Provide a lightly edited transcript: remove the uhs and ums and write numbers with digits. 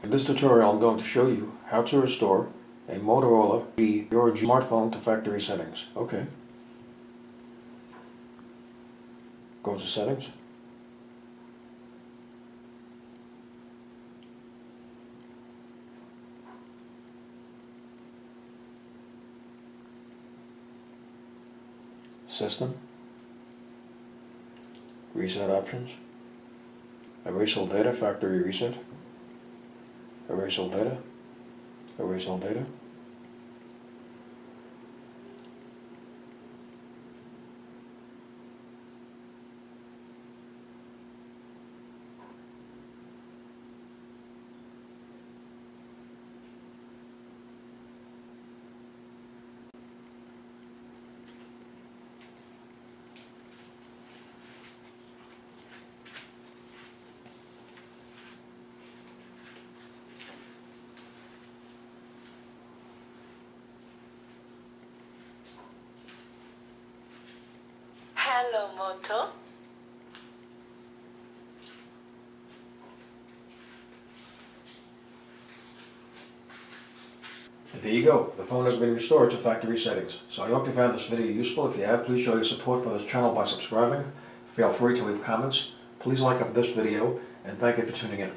In this tutorial I'm going to show you how to restore a Motorola G Pure Smartphone to factory settings. Okay. Go to Settings. System. Reset options. Erase all data, factory reset. Erase all data. Erase all data. Hello, Moto. And there you go. The phone has been restored to factory settings. So I hope you found this video useful. If you have, please show your support for this channel by subscribing. Feel free to leave comments. Please like up this video, and thank you for tuning in.